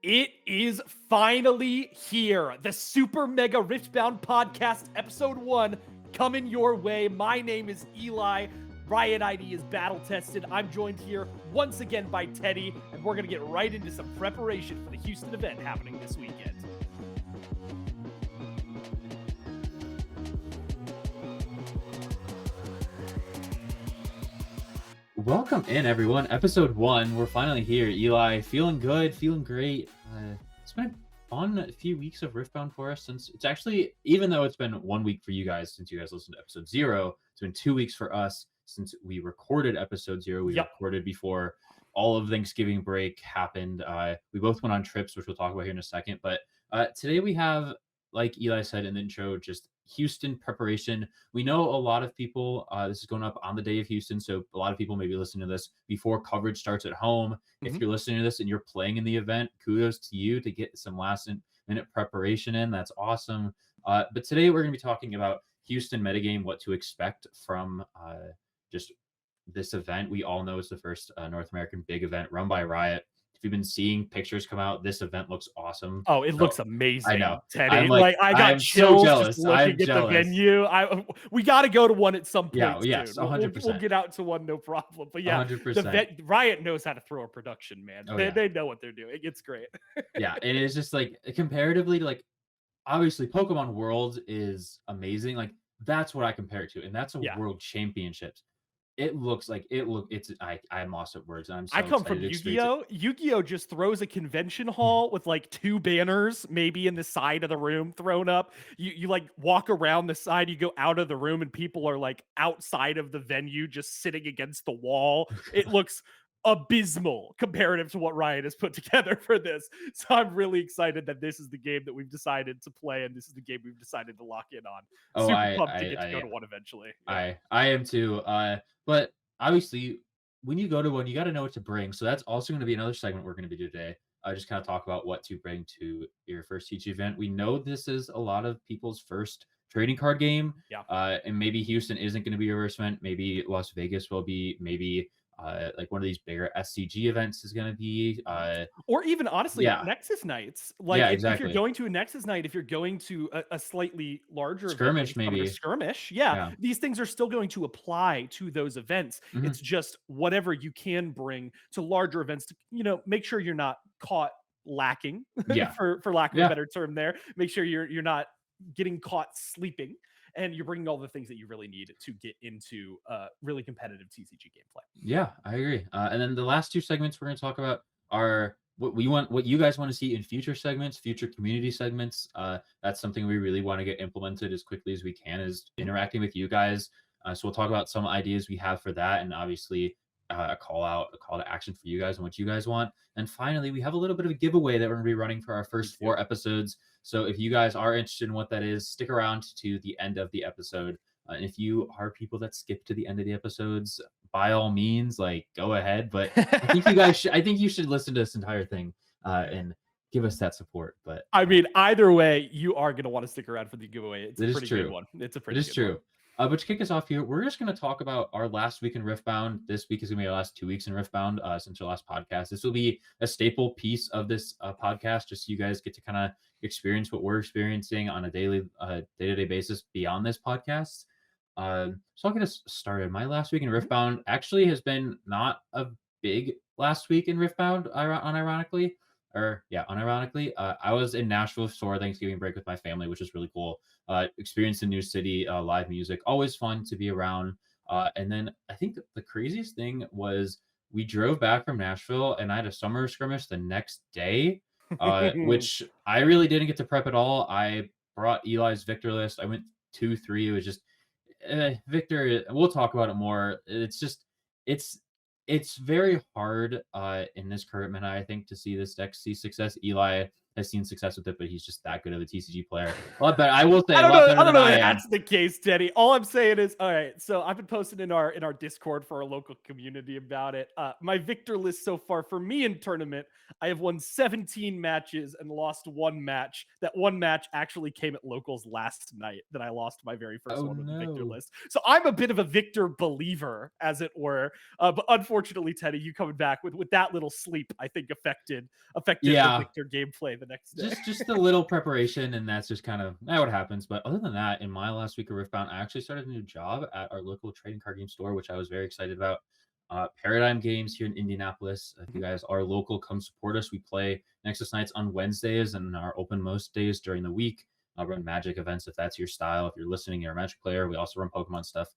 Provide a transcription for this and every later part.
It is finally here. The Super Mega Riftbound Podcast, episode 1, coming your way. My name is Eli. Riot ID is battle tested. I'm joined here once again by Teddy, and we're going to get right into some preparation for the Houston event happening this weekend. Welcome in, everyone. Episode 1. We're finally here. Eli, feeling good, feeling great. It's been a fun few weeks of Riftbound for us since it's actually, even though it's been 1 week for you guys since you guys listened to episode 0, it's been 2 weeks for us since we recorded episode 0. We recorded before all of Thanksgiving break happened. We both went on trips, which we'll talk about here in a second. But today we have, like Eli said in the intro, just Houston preparation. We know a lot of people, this is going up on the day of Houston, so a lot of people may be listening to this before coverage starts at home. If you're listening to this and you're playing in the event, kudos to you to get some last minute preparation in. That's awesome. But today we're going to be talking about Houston Metagame, what to expect from just this event. We all know it's the first North American big event run by Riot. If you've been seeing pictures come out, this event looks awesome. Oh, it looks amazing. I know. Teddy. I got I'm chills so jealous. just looking at the venue. We got to go to one at some point. Yeah, yes, 100%. We'll get out to one, no problem. But yeah, 100%. Riot knows how to throw a production, man. They know what they're doing. It's great. Yeah, it is just like comparatively, like obviously Pokemon World is amazing. Like that's what I compare it to, and that's a World Championships. It looks like I'm lost at words. I come from Yu-Gi-Oh. Yu-Gi-Oh just throws a convention hall with like 2 banners, maybe in the side of the room thrown up. You like walk around the side, you go out of the room, and people are like outside of the venue, just sitting against the wall. It looks abysmal comparative to what Riot has put together for this. So I'm really excited that this is the game that we've decided to play, and this is the game we've decided to lock in on. Super pumped to get to go to one eventually. I am too. But obviously, when you go to one, you got to know what to bring. So that's also going to be another segment we're going to do today. Just kind of talk about what to bring to your first TCG event. We know this is a lot of people's first trading card game. And maybe Houston isn't going to be your first event. Maybe Las Vegas will be. Maybe like one of these bigger SCG events is going to be, or even honestly, Nexus nights. Like if you're going to a Nexus night, if you're going to a slightly larger skirmish, event, maybe skirmish, these things are still going to apply to those events. It's just whatever you can bring to larger events to, make sure you're not caught lacking, for lack of a better term. There, make sure you're not getting caught sleeping. And you're bringing all the things that you really need to get into really competitive TCG gameplay. Yeah, I agree. And then the last 2 segments we're going to talk about are what you guys want to see in future segments, future community segments. That's something we really want to get implemented as quickly as we can, is interacting with you guys. So we'll talk about some ideas we have for that, and obviously a call to action for you guys and what you guys want. And finally, we have a little bit of a giveaway that we're going to be running for our first 4 episodes. So if you guys are interested in what that is, stick around to the end of the episode. And if you are people that skip to the end of the episodes, by all means, like, go ahead. But I think you should listen to this entire thing and give us that support. But I mean, either way, you are going to want to stick around for the giveaway. It's a pretty good one. It's a pretty good one. But to kick us off here, we're just going to talk about our last week in Riftbound. This week is going to be our last 2 weeks in Riftbound since our last podcast. This will be a staple piece of this podcast, just so you guys get to kind of experience what we're experiencing on a day-to-day basis beyond this podcast. So I'll get us started. My last week in Riftbound actually has been not a big last week in Riftbound, unironically. I was in Nashville for Thanksgiving break with my family, which was really cool. Experienced a new city, live music, always fun to be around. And then I think the craziest thing was we drove back from Nashville and I had a summer skirmish the next day, which I really didn't get to prep at all. I brought Eli's Victor list. I went 2-3. It was just Victor. We'll talk about it more. It's very hard in this current meta, I think, to see this deck see success. Eli has seen success with it, but he's just that good of a TCG player. A lot better. I will say I a don't lot know. better I don't than know I if am. that's the case, Teddy. All I'm saying is, all right. So I've been posting in our Discord for our local community about it. My victor list so far for me in tournament, I have won 17 matches and lost one match. That one match actually came at locals last night. That I lost my very first Oh one with the victor no. list. So I'm a bit of a victor believer, as it were. But unfortunately, Teddy, you coming back with that little sleep, I think affected the Yeah. victor gameplay the next day. Just a little preparation, and that's just kind of what happens. But other than that, in my last week of Riftbound, I actually started a new job at our local trading card game store, which I was very excited about. Paradigm Games here in Indianapolis. If you guys are local, come support us. We play Nexus Nights on Wednesdays and are open most days during the week. I'll run Magic events if that's your style. If you're listening, you're a Magic player. We also run Pokemon stuff.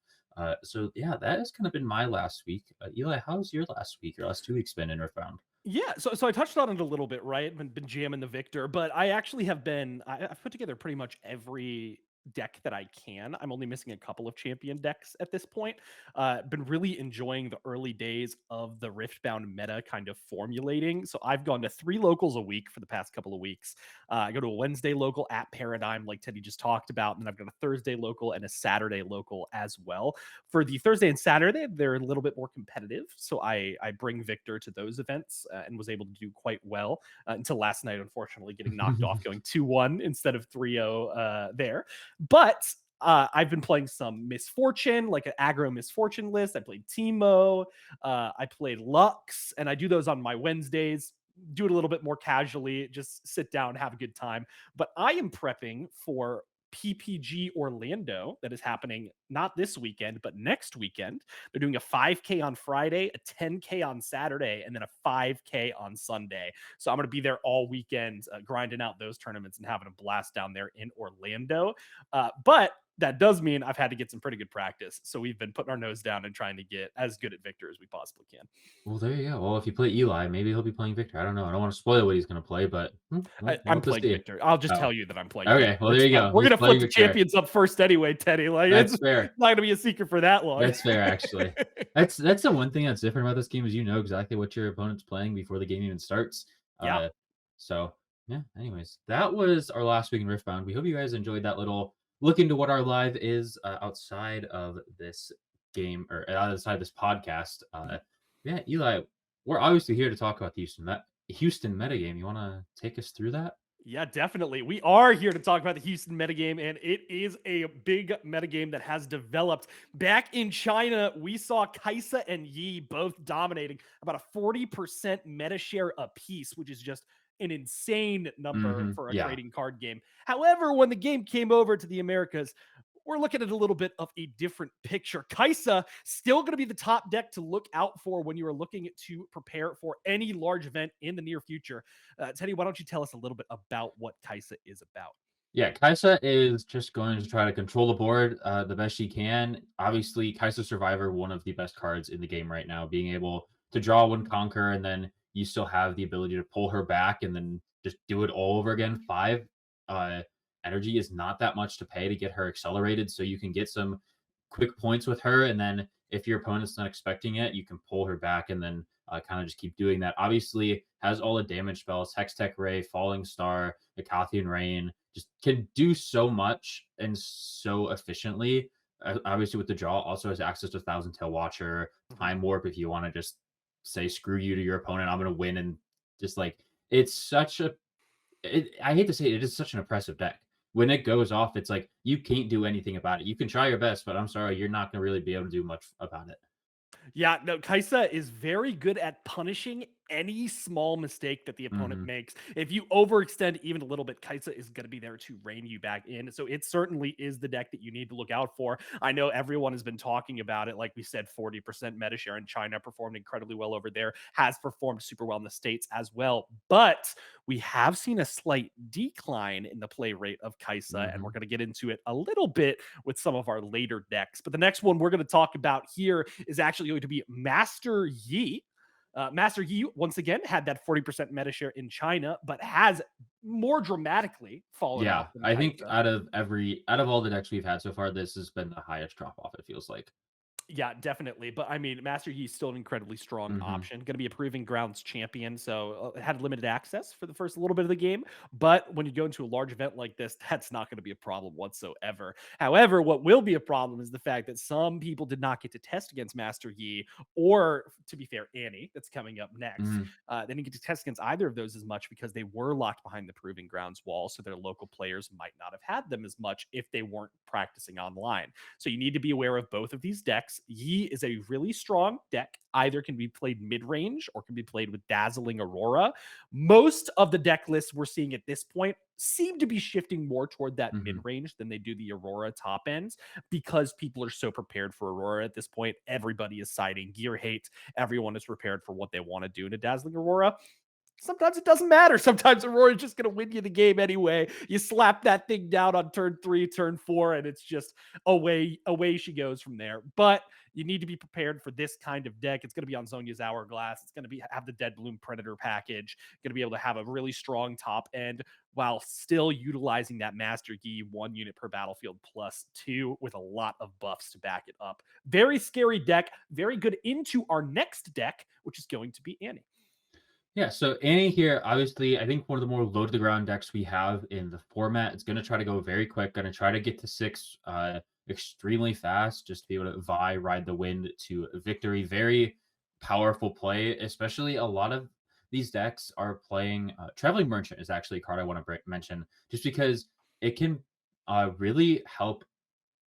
So yeah, that has kind of been my last week. Eli, how's your last week? Your last 2 weeks been in Riftbound? Yeah, so I touched on it a little bit, right? Been jamming the Victor, but I actually have been I've put together pretty much every deck that I can. I'm only missing a couple of champion decks at this point. Been really enjoying the early days of the Riftbound meta kind of formulating. So I've gone to 3 locals a week for the past couple of weeks. I go to a Wednesday local at Paradigm, like Teddy just talked about, and then I've got a Thursday local and a Saturday local as well. For the Thursday and Saturday, they're a little bit more competitive. So I bring Victor to those events and was able to do quite well until last night, unfortunately, getting knocked off, going 2-1 instead of 3-0 there. But I've been playing some Misfortune, like an aggro Misfortune list. I played Teemo. I played Lux, and I do those on my Wednesdays. Do it a little bit more casually, just sit down, have a good time. But I am prepping for PPG Orlando that is happening not this weekend, but next weekend. They're doing a 5K on Friday, a 10K on Saturday, and then a 5K on Sunday. So I'm going to be there all weekend, grinding out those tournaments and having a blast down there in Orlando. But that does mean I've had to get some pretty good practice. So we've been putting our nose down and trying to get as good at Victor as we possibly can. Well, there you go. Well, if you play Eli, maybe he'll be playing Victor. I don't know. I don't want to spoil what he's going to play, but we'll I'm have to playing see. Victor. I'll just Oh, tell you that I'm playing okay. Victor. Well, there you go. We're He's gonna playing flip the Victor. champions up first anyway, Teddy. Like That's it's fair. not gonna be a secret for that long. That's fair, actually. That's the one thing that's different about this game is you know exactly what your opponent's playing before the game even starts. Yeah. So yeah. Anyways, that was our last week in Riftbound. We hope you guys enjoyed that little look into what our live is outside of this game or outside of this podcast. Yeah, Eli, we're obviously here to talk about the Houston metagame. You want to take us through that? Yeah, definitely. We are here to talk about the Houston metagame, and it is a big metagame that has developed. Back in China, we saw Kaisa and Yi both dominating about a 40% meta share apiece, which is just an insane number for a Yeah. trading card game. However, when the game came over to the Americas, we're looking at a little bit of a different picture. Kaisa still going to be the top deck to look out for when you are looking to prepare for any large event in the near future. Teddy, why don't you tell us a little bit about what Kaisa is about? Yeah, Kaisa is just going to try to control the board the best she can. Obviously, Kaisa Survivor, one of the best cards in the game right now, being able to draw one conquer, and then you still have the ability to pull her back and then just do it all over again. 5 energy is not that much to pay to get her accelerated, so you can get some quick points with her, and then if your opponent's not expecting it, you can pull her back and then kind of just keep doing that. Obviously, has all the damage spells, Hextech Ray, Falling Star, Acathian Rain, just can do so much and so efficiently. Obviously, with the draw, also has access to Thousand Tail Watcher, Time Warp if you want to just say screw you to your opponent, I'm going to win, and just like it's such a. I hate to say it is such an oppressive deck. When it goes off, it's like you can't do anything about it. You can try your best, but I'm sorry, you're not going to really be able to do much about it. Yeah, no, Kaisa is very good at punishing any small mistake that the opponent makes. If you overextend even a little bit, Kaisa is going to be there to rein you back in. So it certainly is the deck that you need to look out for. I know everyone has been talking about it. Like we said, 40% meta share in China, performed incredibly well over there, has performed super well in the States as well. But we have seen a slight decline in the play rate of Kaisa, and we're going to get into it a little bit with some of our later decks. But the next one we're going to talk about here is actually going to be Master Yi. Master Yi, once again, had that 40% meta share in China, but has more dramatically fallen Yeah, off. I think out of all the decks we've had so far, this has been the highest drop off, it feels like. Yeah, definitely. But I mean, Master Yi is still an incredibly strong Hmm. option. Going to be a proving grounds champion, so it had limited access for the first little bit of the game. But when you go into a large event like this, that's not going to be a problem whatsoever. However, what will be a problem is the fact that some people did not get to test against Master Yi, or to be fair, Annie, that's coming up next. Hmm. They didn't get to test against either of those as much because they were locked behind the proving grounds wall, so their local players might not have had them as much if they weren't practicing online. So you need to be aware of both of these decks. Yi is a really strong deck. Either can be played mid-range or can be played with Dazzling Aurora. Most of the deck lists we're seeing at this point seem to be shifting more toward that Hmm. mid-range than they do the Aurora top ends because people are so prepared for Aurora at this point. Everybody is siding gear hate. Everyone is prepared for what they want to do in a Dazzling Aurora. Sometimes it doesn't matter. Sometimes Aurora's just going to win you the game anyway. You slap that thing down on turn 3, turn 4, and it's just away she goes from there. But you need to be prepared for this kind of deck. It's going to be on Zonia's Hourglass. It's going to be have the Dead Bloom Predator package. Going to be able to have a really strong top end while still utilizing that Master Yi 1 unit per battlefield +2 with a lot of buffs to back it up. Very scary deck. Very good into our next deck, which is going to be Annie. Yeah, so Annie here, obviously, I think one of the more low to the ground decks we have in the format. It's going to try to go very quick, going to try to get to 6 extremely fast, just to be able to ride the wind to victory. Very powerful play, especially a lot of these decks are playing. Traveling Merchant is actually a card I want to mention, just because it can really help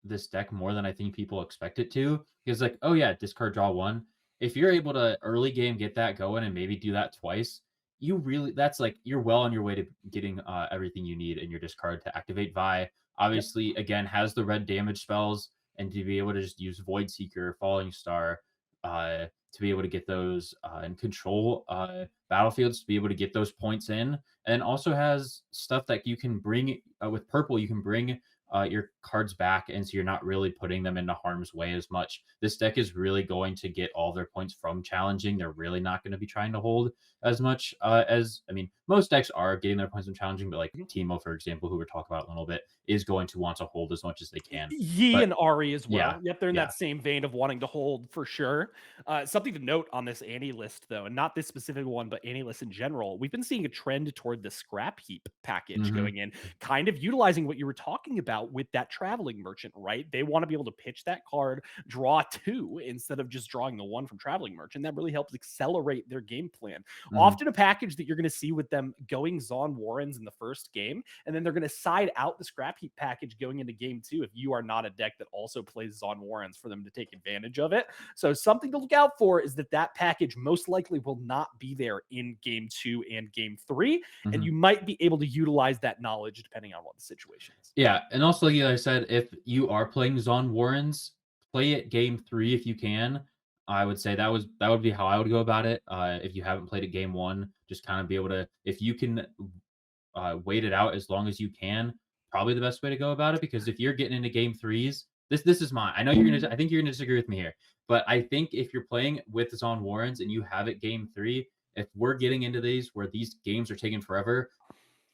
this deck more than I think people expect it to. Because like, oh yeah, discard draw one. If you're able to early game get that going and maybe do that twice, you really that's like you're well on your way to getting everything you need in your discard to activate Vi. Yep. Obviously, again, has the red damage spells and to be able to just use Void Seeker, Falling Star, to be able to get those and control battlefields to be able to get those points in, and also has stuff that you can bring with purple. You can bring your cards back, and so you're not really putting them into harm's way as much. This deck is really going to get all their points from challenging. They're really not going to be trying to hold as much as I mean, most decks are getting their points from challenging, but like Mhm. Timo, for example, who we're talking about in a little bit, is going to want to hold as much as they can. Yi But and Ari as yeah, well. Yep, they're in yeah. that same vein of wanting to hold for sure. Something to note on this Annie list, though, and not this specific one, but Annie list in general, we've been seeing a trend toward the scrap heap package Hmm. going in, kind of utilizing what you were talking about with that traveling merchant, right? They want to be able to pitch that card, draw 2 instead of just drawing the 1 from traveling merchant. That really helps accelerate their game plan. Hmm. Often a package that you're going to see with them going Zon Warrens in the first game, and then they're going to side out the scrap heap package going into game 2 if you are not a deck that also plays Zon Warrens for them to take advantage of it. So something to look out for is that package most likely will not be there in game 2 and game 3, and Hmm. you might be able to utilize that knowledge depending on what the situation is. Yeah, and also like I said, if you are playing Zon Warrens, play it game 3 if you can. I would say that would be how I would go about it. If you haven't played it game 1, just kind of be able to if you can wait it out as long as you can, probably the best way to go about it. Because if you're getting into game threes, this is mine. I know you're gonna. I think you're gonna disagree with me here, but I think if you're playing with Zon Warrens and you have it game 3, if we're getting into these where these games are taking forever,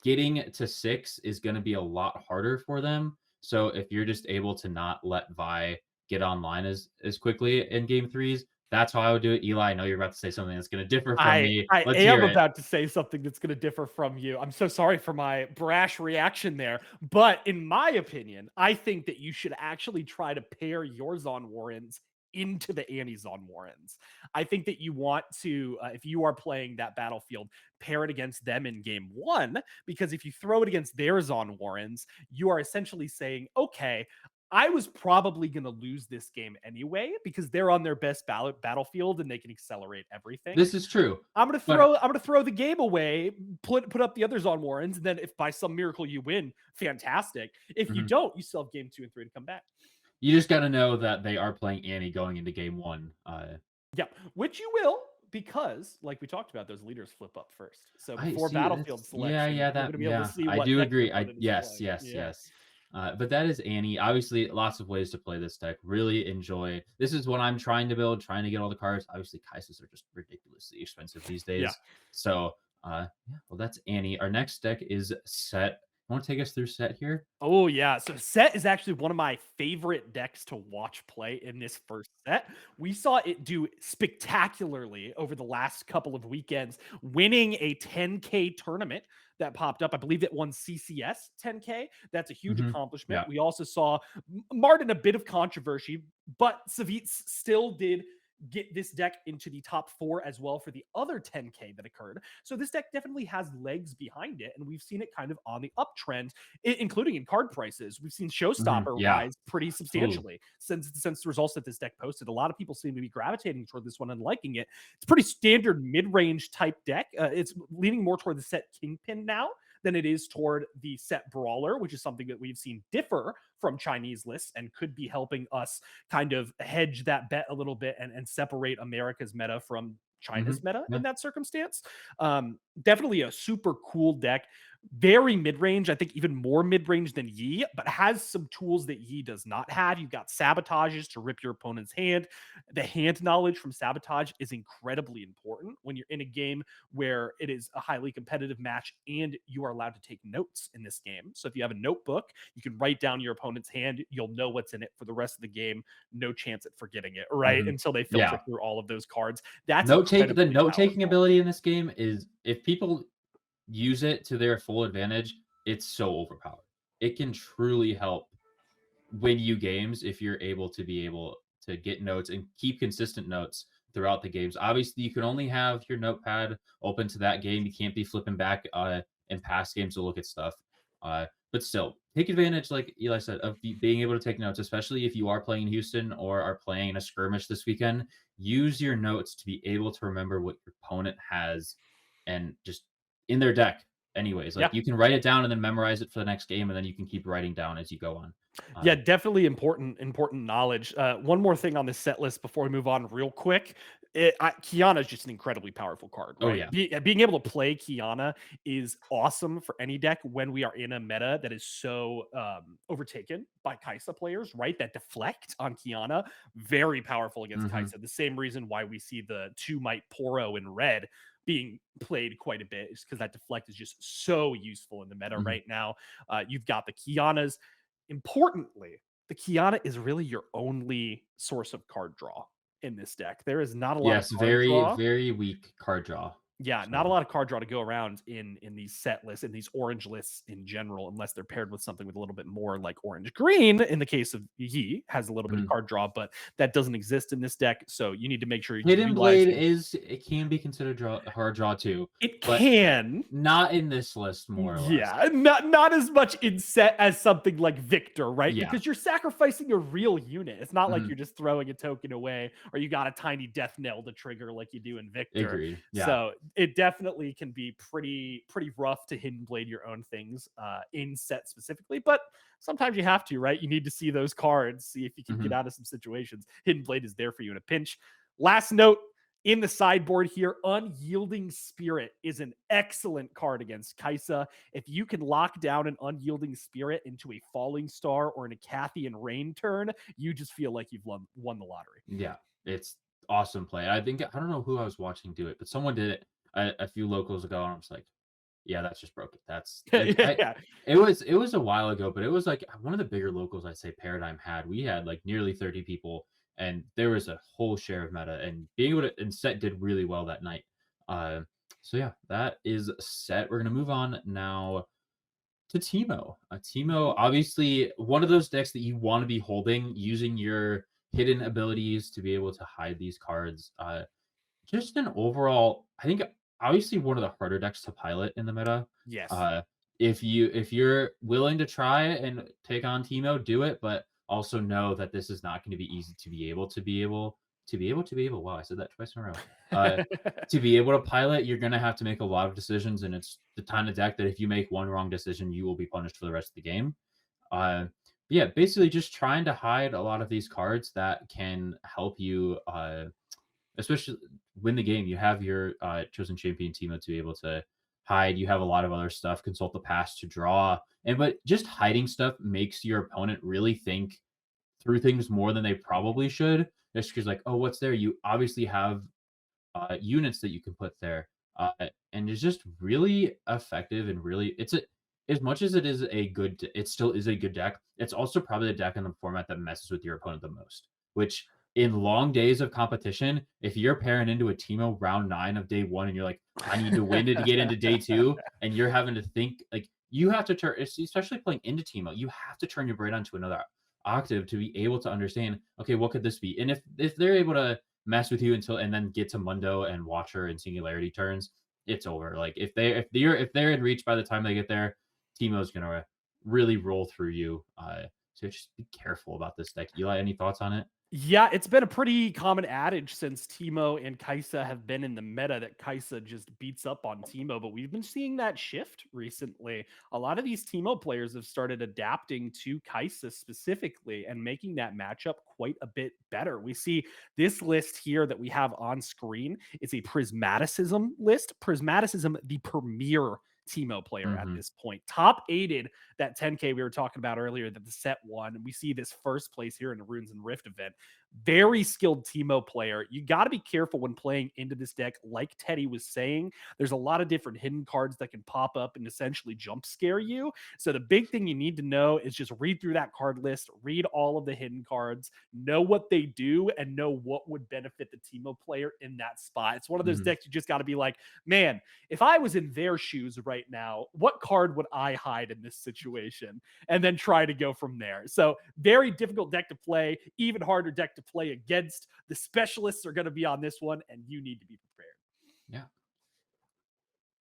getting to 6 is going to be a lot harder for them. So if you're just able to not let Vi get online as quickly in game threes, that's how I would do it. Eli, I know you're about to say something that's going to differ from I me. I Let's am hear it. about to say something that's going to differ from you. I'm so sorry for my brash reaction there, but in my opinion, I think that you should actually try to pair your Zon Warrens into the Annie Zon Warrens. I think that you want to, if you are playing that battlefield, pair it against them in game 1, because if you throw it against their Zon Warrens, you are essentially saying, okay, I was probably going to lose this game anyway because they're on their best battlefield and they can accelerate everything. This is true, I'm gonna but throw the game away, put up the others on Warrens, and then if by some miracle you win, fantastic. If you mhm. don't, you still have game 2 and 3 to come back. You just got to know that they are playing Annie going into game 1. Yep, which you will because, like we talked about, those leaders flip up first. So I before see. battlefield That's yeah, selection, yeah, we're gonna be able to see I what do deck your agree. I opponent is yes, playing. yes, Yeah. yes. But that is Annie. Obviously, lots of ways to play this deck. Really enjoy. This is what I'm trying to build, trying to get all the cards. Obviously, Kaises are just ridiculously expensive these Yeah. days. So, yeah. Well, that's Annie. Our next deck is Set. Want to take us through set here? Oh yeah, so Set is actually one of my favorite decks to watch play in this first set. We saw it do spectacularly over the last couple of weekends, winning a 10K tournament that popped up. I believe it won CCS 10K. That's a huge accomplishment. Yeah. We also saw marred in a bit of controversy, but Savitz still did get this deck into the top 4 as well for the other 10K that occurred. So this deck definitely has legs behind it, and we've seen it kind of on the uptrend, including in card prices. We've seen Showstopper Yeah. rise pretty Totally. substantially since the results that this deck posted. A lot of people seem to be gravitating toward this one and liking it. It's pretty standard mid-range type deck. It's leaning more toward the set Kingpin now than it is toward the set Brawler, which is something that we've seen differ from Chinese lists and could be helping us kind of hedge that bet a little bit and separate America's meta from China's meta Yeah. in that circumstance. Definitely a super cool deck. Very mid-range, I think even more mid-range than Yi, but has some tools that Yi does not have. You've got sabotages to rip your opponent's hand. The hand knowledge from sabotage is incredibly important when you're in a game where it is a highly competitive match and you are allowed to take notes in this game. So if you have a notebook, you can write down your opponent's hand. You'll know what's in it for the rest of the game. No chance at forgetting it, right? Until they filter Yeah. through all of those cards. That's The incredibly note taking powerful. ability in this game is, if people use it to their full advantage, it's so overpowered. It can truly help win you games if you're able to get notes and keep consistent notes throughout the games. Obviously, you can only have your notepad open to that game. You can't be flipping back in past games to look at stuff. But still, take advantage, like Eli said, of being able to take notes, especially if you are playing in Houston or are playing in a skirmish this weekend. Use your notes to be able to remember what your opponent has and just in their deck. Anyways, like Yeah. you can write it down and then memorize it for the next game, and then you can keep writing down as you go on. Yeah, Uh, definitely important knowledge. One more thing on this set list before we move on, real quick. Kiana is just an incredibly powerful card, oh right? yeah. Being able to play Kiana is awesome for any deck when we are in a meta that is so overtaken by Kaisa players, right? That deflect on Kiana, very powerful against Mhm. Kaisa. The same reason why we see the 2 might Poro in red being played quite a bit is because that deflect is just so useful in the meta Mhm. right now. You've got the Kianas. Importantly, the Kiana is really your only source of card draw in this deck. There is not a lot of Yes, card very, draw. very weak card draw. Yeah, not a So lot of card draw to go around in these set lists, in these orange lists in general, unless they're paired with something with a little bit more like orange green. In the case of Yi, has a little bit of mhm. card draw, but that doesn't exist in this deck. So you need to make sure you're Hidden Blade utilizing is, it can be considered hard draw too, it. but Can. not in this list, more or less. Yeah, not as much in set as something like Victor, right? Yeah. Because you're sacrificing a real unit. It's not like Mhm. you're just throwing a token away or you got a tiny death knell to trigger like you do in Victor. Agreed. Yeah. So it definitely can be pretty rough to hidden blade your own things in set specifically, but sometimes you have to, right? You need to see those cards, see if you can get Mhm. out of some situations. Hidden blade is there for you in a pinch. Last note, in the sideboard here, Unyielding Spirit is an excellent card against Kaisa. If you can lock down an Unyielding Spirit into a Falling Star or an Acathian Rain turn, you just feel like you've won the lottery. Yeah. It's awesome play. I think, I don't know who I was watching do it, but someone did it a few locals ago, and I was like, yeah, that's just broken. That's like Yeah. it was a while ago, but it was like one of the bigger locals I'd say Paradigm had. We had like nearly 30 people, and there was a whole share of meta, and being able to, and set did really well that night. Uh, so yeah, that is set. We're gonna move on now to Teemo. Teemo, obviously one of those decks that you want to be holding, using your hidden abilities to be able to hide these cards. Just an overall, I think obviously one of the harder decks to pilot in the meta. Yes. Uh, if you're willing to try it and take on Teemo, do it, but also know that this is not going to be easy to be able to be able to be able to be able. Wow, I said that twice in a row. Uh, to be able to pilot, you're going to have to make a lot of decisions, and it's the kind of deck that if you make one wrong decision, you will be punished for the rest of the game. Yeah, basically just trying to hide a lot of these cards that can help you especially win the game. You have your chosen champion Timo to be able to hide. You have a lot of other stuff, consult the past to draw. And but just hiding stuff makes your opponent really think through things more than they probably should. Just because like, oh, what's there? You obviously have units that you can put there. And it's just really effective and really as much as it still is a good deck. It's also probably the deck in the format that messes with your opponent the most. Which in long days of competition, if you're pairing into a Teemo round 9 of day 1 and you're like, I need to win it to get into day 2, and you're having to think like you have to turn, especially playing into Teemo, you have to turn your brain onto another octave to be able to understand, okay, what could this be? And if they're able to mess with you until and then get to Mundo and Watcher and Singularity turns, it's over. Like if they're in reach by the time they get there, Teemo's gonna really roll through you. So just be careful about this deck. Eli, any thoughts on it? Yeah, it's been a pretty common adage since Teemo and Kai'Sa have been in the meta that Kai'Sa just beats up on Teemo, but we've been seeing that shift recently. A lot of these Teemo players have started adapting to Kai'Sa specifically and making that matchup quite a bit better. We see this list here that we have on screen is a Prismaticism list. Prismaticism, the premier Teemo player at Mm-hmm. this point. Top aided that 10K we were talking about earlier that the set won. We see this first place here in the Runes and Rift event. Very skilled Teemo player. You got to be careful when playing into this deck. Like Teddy was saying, there's a lot of different hidden cards that can pop up and essentially jump scare you. So the big thing you need to know is just read through that card list, read all of the hidden cards, know what they do, and know what would benefit the Teemo player in that spot. It's one of those Mm-hmm. decks you just got to be like, man, if I was in their shoes right now, what card would I hide in this situation? And then try to go from there. So very difficult deck to play, even harder deck to play against. The specialists are going to be on this one, and you need to be prepared. Yeah.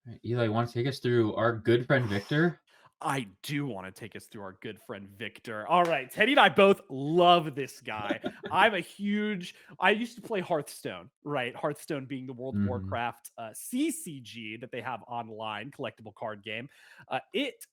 All right, Eli, want to take us through our good friend Victor? I do want to take us through our good friend Victor. All right, Teddy and I both love this guy. I used to play Hearthstone, right? Hearthstone being the World of Mm-hmm. Warcraft CCG that they have online, collectible card game. It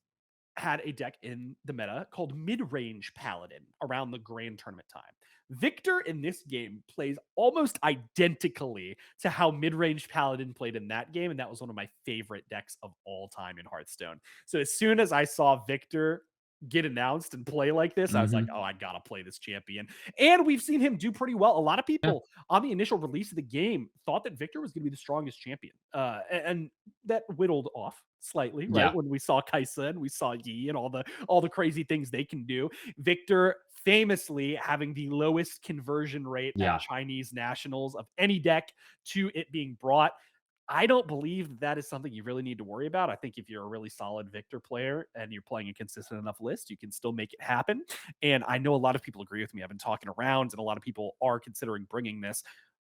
had a deck in the meta called Mid-Range Paladin around the Grand Tournament time. Victor in this game plays almost identically to how Mid-Range Paladin played in that game, and that was one of my favorite decks of all time in Hearthstone. So as soon as I saw Victor get announced and play like this, I was like, Mm-hmm. oh, I gotta play this champion. And we've seen him do pretty well. A lot of Yeah. people on the initial release of the game thought that Victor was going to be the strongest champion. And that whittled off slightly, right? Yeah. When we saw Kai'Sa and we saw Yi and all the crazy things they can do. Victor famously having the lowest conversion rate at Yeah. Chinese nationals of any deck to it being brought. I don't believe that is something you really need to worry about. I think if you're a really solid Victor player and you're playing a consistent enough list, you can still make it happen. And I know a lot of people agree with me. I've been talking around, and a lot of people are considering bringing this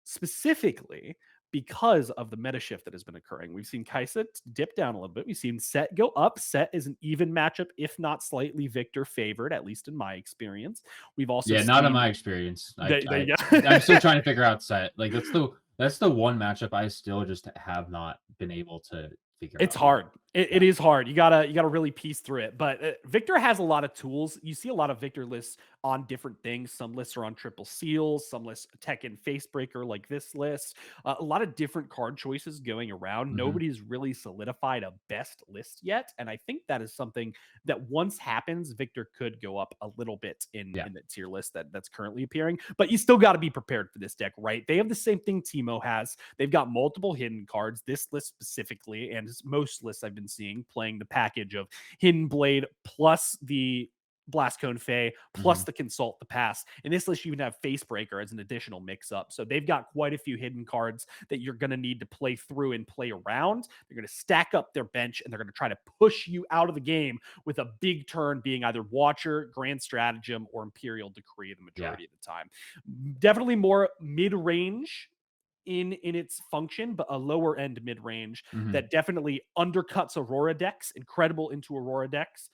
specifically because of the meta shift that has been occurring. We've seen Kai'Sa dip down a little bit. We've seen Set go up. Set is an even matchup, if not slightly Victor favored, at least in my experience. We've also Yeah, not in seen my experience. there you I'm still go. trying to figure out set. Like that's the one matchup I still just have not been able to figure It's out yet. hard. It is hard. You gotta really piece through it. But Victor has a lot of tools. You see a lot of Victor lists on different things. Some lists are on triple seals. Some lists tech and face breaker like this list. A lot of different card choices going around. Mm-hmm. Nobody's really solidified a best list yet, and I think that is something that once happens, Victor could go up a little bit Yeah. in the tier list that's currently appearing. But you still got to be prepared for this deck, right? They have the same thing Teemo has. They've got multiple hidden cards. This list specifically, and most lists I've been seeing playing the package of Hidden Blade plus the Blast Cone Fae plus Mm-hmm. the Consult the Pass. In this list, you even have Facebreaker as an additional mix up. So they've got quite a few hidden cards that you're going to need to play through and play around. They're going to stack up their bench and they're going to try to push you out of the game with a big turn being either Watcher, Grand Stratagem, or Imperial Decree the majority of the time. Definitely more mid-range in its function, but a lower end mid range Mm-hmm. that definitely undercuts Aurora decks, incredible into Aurora decks,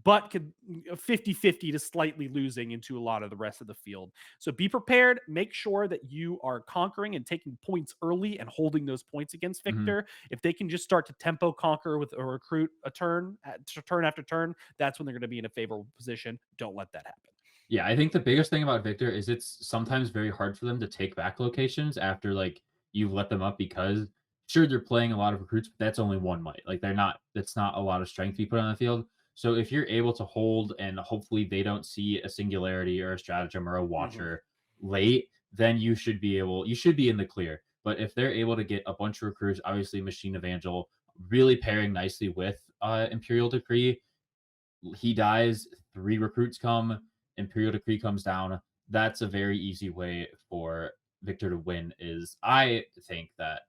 but could 50-50 to slightly losing into a lot of the rest of the field. So be prepared. Make sure that you are conquering and taking points early and holding those points against Mm-hmm. Victor. If they can just start to tempo conquer with a recruit a turn after turn, that's when they're going to be in a favorable position. Don't let that happen. Yeah, I think the biggest thing about Victor is it's sometimes very hard for them to take back locations after like you've let them up because sure they're playing a lot of recruits, but that's only one might. Like that's not a lot of strength you put on the field. So if you're able to hold and hopefully they don't see a singularity or a stratagem or a watcher late, then you should be in the clear. But if they're able to get a bunch of recruits, obviously Machine Evangel really pairing nicely with Imperial Decree. He dies, 3 recruits come, Imperial Decree comes down. That's a very easy way for Victor to win. Is I think that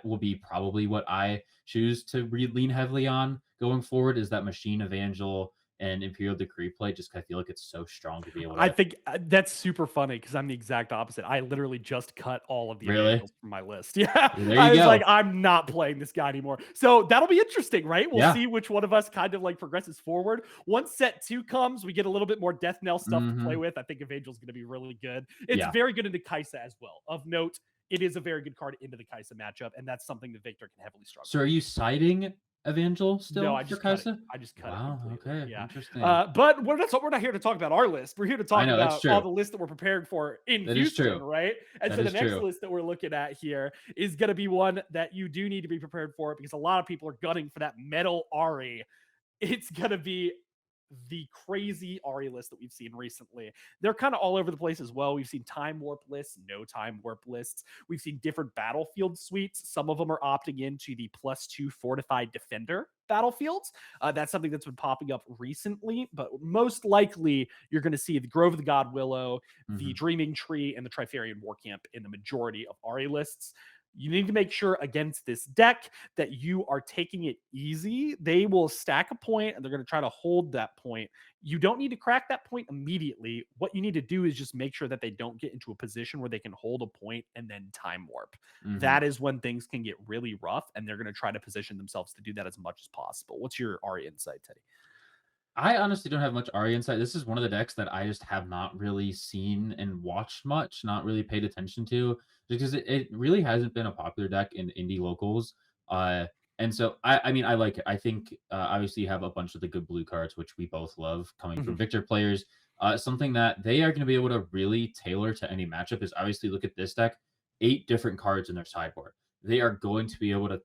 will be probably what I choose to lean heavily on going forward, is that Machine Evangel and Imperial Decree play. Just 'cause I feel like it's so strong to be able I to. think that's super funny because I'm the exact opposite. I literally just cut all of the Really? Evangels from my list. Yeah. Well, there I you was like, go. I'm not playing this guy anymore. So that'll be interesting, right? We'll Yeah. see which one of us kind of like progresses forward. Once set 2 comes, we get a little bit more Death Knell stuff to play Mhm. with. I think Evangel's going to be really good. It's Yeah. very good into Kaisa as well. Of note, it is a very good card into the Kaisa matchup, and that's something that Victor can heavily struggle So are with. you citing Evangel No, still I for just cut it. Kaisa? I just cut it Wow, completely. okay, Yeah. interesting. But we're not here to talk about our list. We're here to I talk know, that's about all true. the lists that we're preparing for in That is Houston, true. right? And That so the is next true. list that we're looking at here is going to be one that you do need to be prepared for because a lot of people are gunning for that metal Ari. It's going to be the crazy Ari list that we've seen recently. They're kind of all over the place as well. We've seen time warp lists, no time warp lists. We've seen different battlefield suites. Some of them are opting into the +2 fortified defender battlefields. That's something that's been popping up recently, but most likely you're going to see the Grove of the God Willow, the Mhm. Dreaming Tree, and the Trifarian War Camp in the majority of Ari lists. You need to make sure against this deck that you are taking it easy. They will stack a point and they're going to try to hold that point. You don't need to crack that point immediately. What you need to do is just make sure that they don't get into a position where they can hold a point and then time warp. Mhm. That is when things can get really rough, and they're going to try to position themselves to do that as much as possible. What's your Ari insight, Teddy? I honestly don't have much Ari insight. This is one of the decks that I just have not really seen and watched much, not really paid attention to, because it really hasn't been a popular deck in indie locals. Uh, and so I mean I like it. I think obviously you have a bunch of the good blue cards, which we both love coming from Mhm. Victor players. Something that they are going to be able to really tailor to any matchup is obviously look at this deck, 8 different cards in their sideboard. They are going to be able to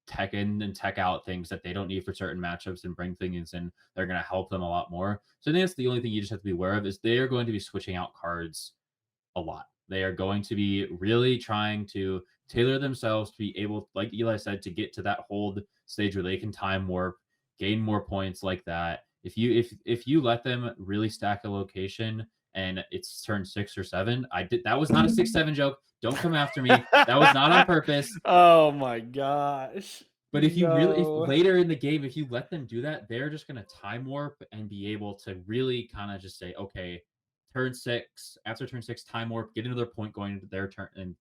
tech in and tech out things that they don't need for certain matchups and bring things in. They're going to help them a lot more. So I think that's the only thing you just have to be aware of, is they are going to be switching out cards a lot. They are going to be really trying to tailor themselves to be able, like Eli said, to get to that hold stage where they can time warp, gain more points like that. If you let them really stack a location and it's turn 6 or 7, I did that was not a 6-7 joke. Don't come after me. That was not on purpose. Oh my gosh. But if No. later in the game, if you let them do that, they're just gonna time warp and be able to really kind of just say, okay, turn 6, after turn 6, time warp, get another point going into their turn and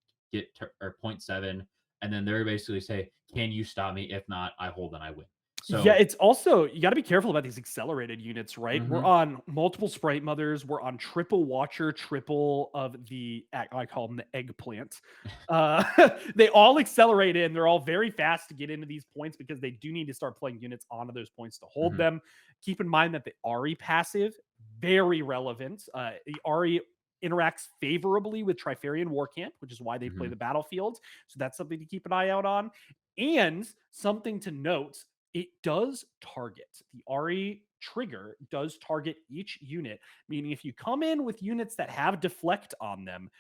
or point 7, and then they're basically say, can you stop me? If not, I hold and I win. Yeah, So, it's also you got to be careful about these accelerated units, right? We're mhm, on multiple Sprite Mothers, we're on triple Watcher, triple of the I call them the eggplant. Uh, they all accelerate in. They're all very fast to get into these points because they do need to start playing units onto those points to hold mhm, them. Keep in mind that the Ari passive very relevant. The Ari interacts favorably with Trifarian War Camp, which is why they play mhm, the battlefield. So that's something to keep an eye out on. And something to note, it does target. The Ari trigger does target each unit, meaning if you come in with units that have deflect on them,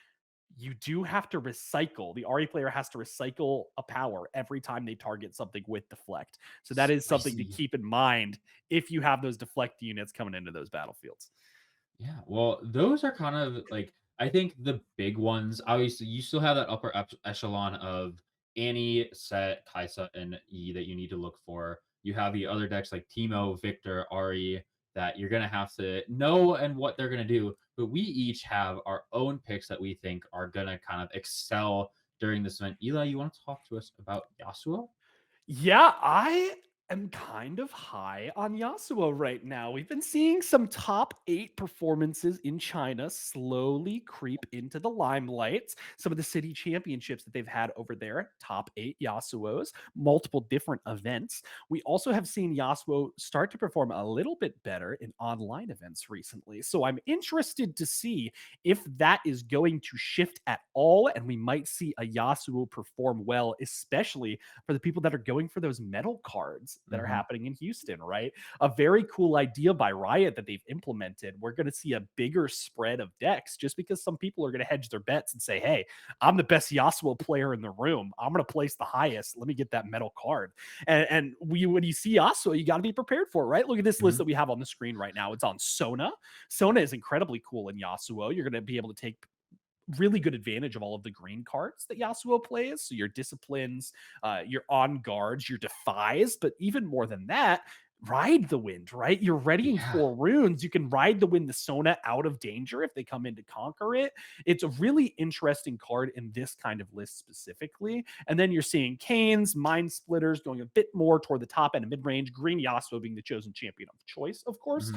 you do have to recycle. The Ari player has to recycle a power every time they target something with deflect. So that is something to spicy. keep in mind if you have those deflect units coming into those battlefields. Yeah, well, those are kind of like, I think the big ones. Obviously, you still have that upper echelon of Annie, Set, Kaisa, and E that you need to look for. You have the other decks like Timo, Victor, Ari that you're gonna have to know and what they're gonna do. But we each have our own picks that we think are gonna kind of excel during this event. Eli, you want to talk to us about Yasuo? Yeah, I am kind of high on Yasuo right now. We've been seeing some top 8 performances in China slowly creep into the limelight. Some of the city championships that they've had over there, top 8 Yasuos, multiple different events. We also have seen Yasuo start to perform a little bit better in online events recently. So I'm interested to see if that is going to shift at all, and we might see a Yasuo perform well, especially for the people that are going for those metal cards. that are happening in Houston, right? A very cool idea by Riot that they've implemented. We're going to see a bigger spread of decks just because some people are going to hedge their bets and say, hey, I'm the best Yasuo player in the room. I'm going to place the highest. Let me get that metal card. And when you see Yasuo, you got to be prepared for it, right? Look at this list that we have on the screen right now. It's on Sona. Sona is incredibly cool in Yasuo. You're going to be able to take really good advantage of all of the green cards that Yasuo plays. So your disciplines, your on guards, your defies, but even more than that, ride the wind, right? You're readying 4 runes. You can ride the wind, the Sona out of danger if they come in to conquer it. It's a really interesting card in this kind of list specifically. And then you're seeing Canes, Mind Splitters going a bit more toward the top end of mid-range, Green Yasuo being the chosen champion of choice, of course.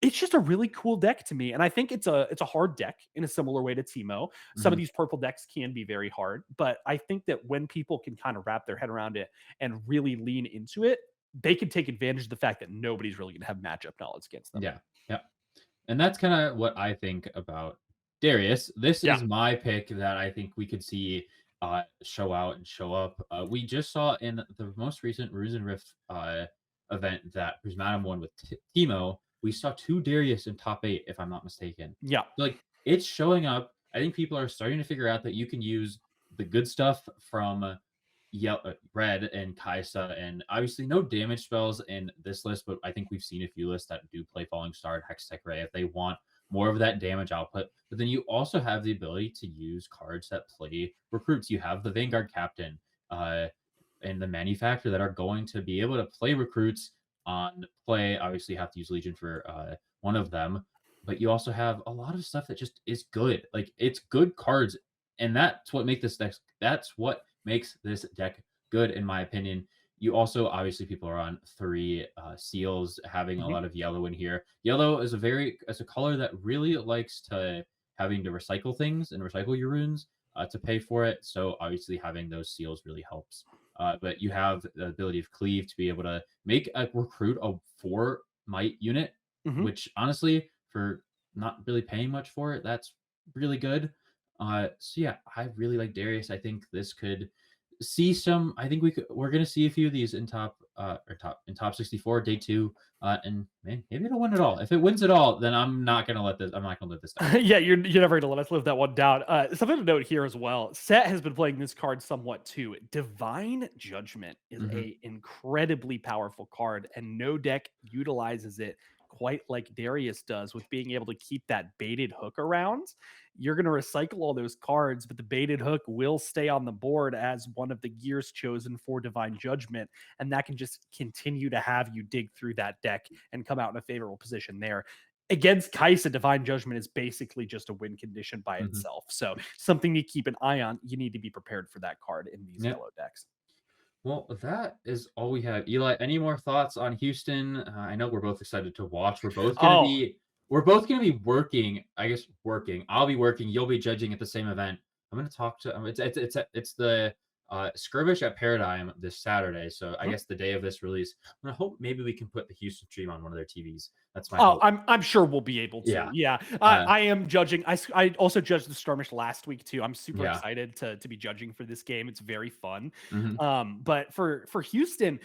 It's just a really cool deck to me. And I think it's a hard deck in a similar way to Teemo. Some of these purple decks can be very hard, but I think that when people can kind of wrap their head around it and really lean into it, they can take advantage of the fact that nobody's really going to have matchup knowledge against them. Yeah. Yeah. And that's kind of what I think about Darius. This is my pick that I think we could see show out and show up. We just saw in the most recent Runes and Rift event that Prismatum won with Teemo. We saw 2 Darius in top 8, if I'm not mistaken. Yeah. Like, it's showing up. I think people are starting to figure out that you can use the good stuff from Red and Kaisa, and obviously no damage spells in this list, but I think we've seen a few lists that do play Falling Star and Hextech Ray if they want more of that damage output. But then you also have the ability to use cards that play recruits. You have the Vanguard Captain and the Manufacturer that are going to be able to play recruits on play. Obviously, you have to use Legion for one of them, but you also have a lot of stuff that just is good. Like, it's good cards, and that's what makes this deck. That's what makes this deck good, in my opinion. You also, obviously, people are on 3 seals, having a lot of yellow in here. Yellow is a color that really likes to having to recycle things and recycle your runes to pay for it. So obviously, having those seals really helps. But you have the ability of Cleave to be able to make a recruit a 4 might unit, which honestly, for not really paying much for it, that's really good. So yeah, I really like Darius. I think this could see some. I think we're gonna see a few of these in top 64 day 2, and man, maybe it'll win it all. If it wins it all, then I'm not gonna let this down. Yeah, you're never gonna let us live that one down. Something to note here as well. Set has been playing this card somewhat too. Divine Judgment is a incredibly powerful card, and no deck utilizes it quite like Darius does, with being able to keep that baited hook around. You're going to recycle all those cards, but the baited hook will stay on the board as one of the gears chosen for Divine Judgment, and that can just continue to have you dig through that deck and come out in a favorable position there. Against Kaisa, Divine Judgment is basically just a win condition by itself. So something to keep an eye on. You need to be prepared for that card in these yellow decks. Well, that is all we have. Eli, any more thoughts on Houston? I know we're both excited to watch. We're both gonna be working. I guess working. I'll be working. You'll be judging at the same event. I'm gonna talk to. It's the skirmish at Paradigm this Saturday. So I guess the day of this release. I'm gonna hope maybe we can put the Houston stream on one of their TVs. That's my. hope. I'm sure we'll be able to. Yeah. I am judging. I also judged the skirmish last week too. I'm super excited to be judging for this game. It's very fun. But for Houston,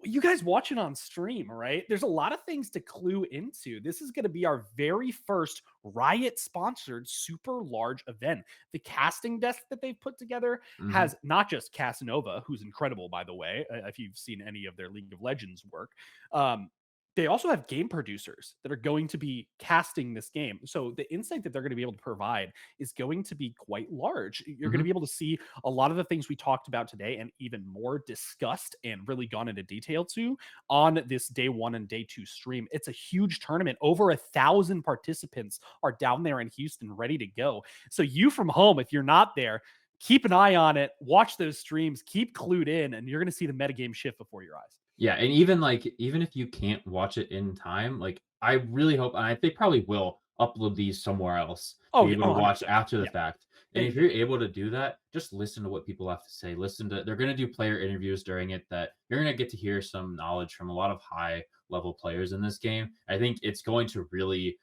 you guys watching on stream, right? There's a lot of things to clue into. This is going to be our very first Riot sponsored super large event. The casting desk that they've put together has not just Casanova, who's incredible, by the way, if you've seen any of their League of Legends work. They also have game producers that are going to be casting this game. So the insight that they're going to be able to provide is going to be quite large. You're going to be able to see a lot of the things we talked about today and even more discussed and really gone into detail to on this day 1 and day 2 stream. It's a huge tournament. Over 1,000 participants are down there in Houston ready to go. So you from home, if you're not there, keep an eye on it, watch those streams, keep clued in, and you're going to see the metagame shift before your eyes. Yeah, and even if you can't watch it in time, like, I really hope, and they probably will upload these somewhere else to be able to watch after the fact. And if you're able to do that, just listen to what people have to say. They're going to do player interviews during it that you're going to get to hear some knowledge from a lot of high level players in this game. I think it's going to really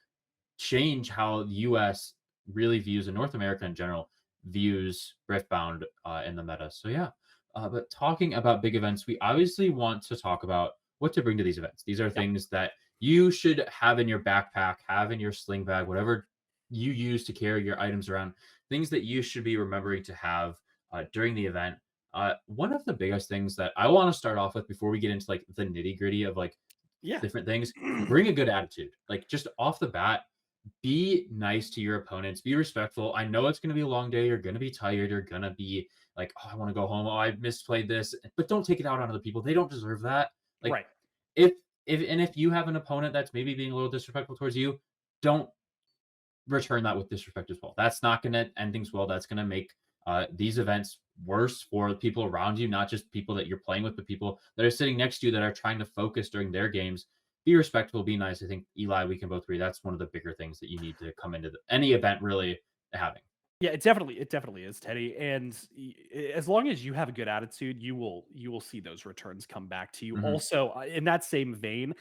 change how the US really views, and North America in general views, Riftbound in the meta. So yeah. But talking about big events, we obviously want to talk about what to bring to these events. These are Yep. things that you should have in your backpack, have in your sling bag, whatever you use to carry your items around, things that you should be remembering to have during the event. One of the biggest things that I want to start off with before we get into like the nitty gritty of like Yeah. different things, bring a good attitude. Like just off the bat, be nice to your opponents, be respectful. I know it's going to be a long day. You're going to be tired. You're going to be like, oh, I want to go home. Oh, I misplayed this, but don't take it out on other people. They don't deserve that. Like Right. if, if you have an opponent that's maybe being a little disrespectful towards you, don't return that with disrespect as well. That's not going to end things well. That's going to make these events worse for the people around you, not just people that you're playing with, but people that are sitting next to you that are trying to focus during their games. Be respectful, be nice. I think Eli, we can both agree that's one of the bigger things that you need to come into any event really having. Yeah, it definitely is, Teddy. And as long as you have a good attitude, you will see those returns come back to you. Hmm. Also, in that same vein,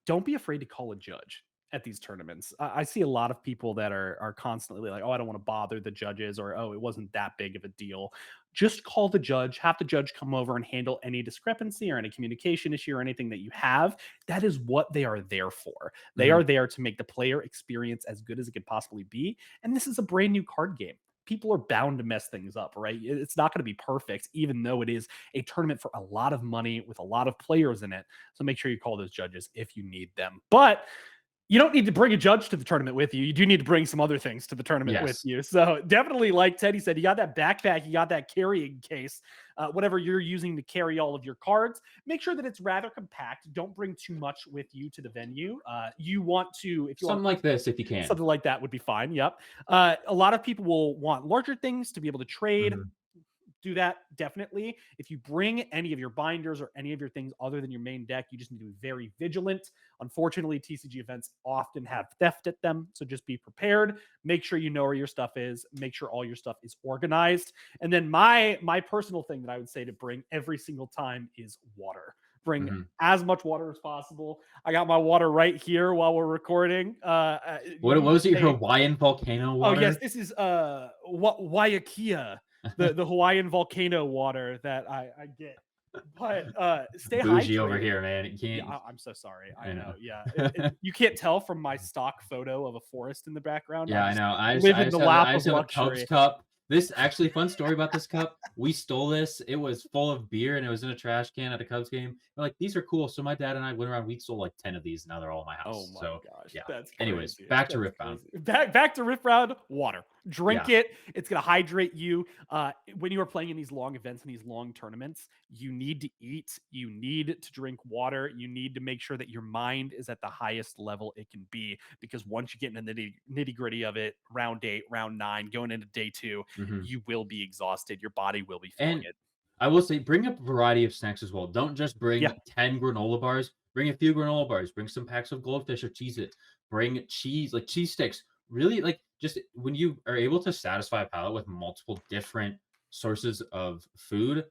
don't be afraid to call a judge at these tournaments. I see a lot of people that are constantly like, "Oh, I don't want to bother the judges," or "Oh, it wasn't that big of a deal." Just call the judge, have the judge come over and handle any discrepancy or any communication issue or anything that you have. That is what they are there for. They Hmm. are there to make the player experience as good as it could possibly be. And this is a brand new card game. People are bound to mess things up, right? It's not going to be perfect, even though it is a tournament for a lot of money with a lot of players in it. So make sure you call those judges if you need them. But you don't need to bring a judge to the tournament with you. You do need to bring some other things to the tournament with Yes. you. So definitely, like Teddy said, you got that backpack, you got that carrying case, whatever you're using to carry all of your cards. Make sure that it's rather compact. Don't bring too much with you to the venue. You want to, if you want Something like this, if you can. something like that, would be fine. Yep. A lot of people will want larger things to be able to trade. Hmm. Do that definitely. If you bring any of your binders or any of your things other than your main deck, you just need to be very vigilant. Unfortunately, TCG events often have theft at them, so just be prepared. Make sure you know where your stuff is. Make sure all your stuff is organized. And then my personal thing that I would say to bring every single time is water. Bring Hmm. as much water as possible. I got my water right here while we're recording. What You was it? may, Your Hawaiian volcano oh yes, water? this is Waiakia, the Hawaiian volcano water that I get. But stay Bougie over hydrated. here, man. You Yeah, can't. I'm so sorry. I I know. know. Yeah, you can't tell from my stock photo of a forest in the background. I Yeah, I just know. live in the lap I of just have a Cubs luxury. cup. This actually fun story about this cup. We stole this. It was full of beer and it was in a trash can at a Cubs game. We're like, these are cool. So my dad and I went around. We stole like 10 of these. Now they're all in my Oh house. my So gosh, yeah. that's Anyways, crazy. back to That's Riftbound. crazy. Back to Rift Round, water. Drink Yeah. it. It's gonna hydrate you. When you are playing in these long events and these long tournaments, you need to eat. You need to drink water. You need to make sure that your mind is at the highest level it can be. Because once you get in the nitty gritty of it, round 8, round 9, going into day 2, Hmm. you will be exhausted. Your body will be feeling And it. I will say, bring a variety of snacks as well. Don't just Yeah. bring 10 granola bars. Bring a few granola bars. Bring some packs of goldfish or cheese it. Bring cheese, like cheese sticks. Really, like just when you are able to satisfy a palate with multiple different sources of food,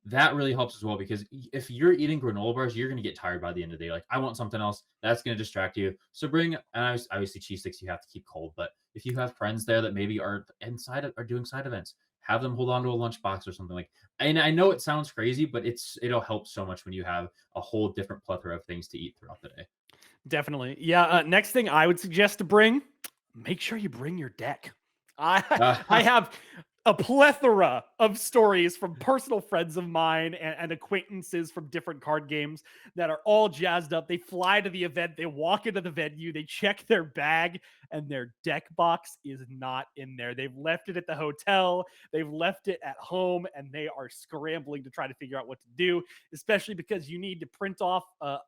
that really helps as well. Because if you're eating granola bars, you're going to get tired by the end of the day. Like, I want something else. That's going to distract you. So bring, and obviously cheese sticks you have to keep cold. But if you have friends there that maybe are are doing side events, have them hold on to a lunchbox or something like. And I know it sounds crazy, but it'll help so much when you have a whole different plethora of things to eat throughout the day. Definitely. Yeah. Next thing I would suggest to bring, make sure you bring your deck. I have a plethora of stories from personal friends of mine and acquaintances from different card games that are all jazzed up. They fly to the event, they walk into the venue, they check their bag, and their deck box is not in there. They've left it at the hotel, they've left it at home, and they are scrambling to try to figure out what to do, especially because you need to print off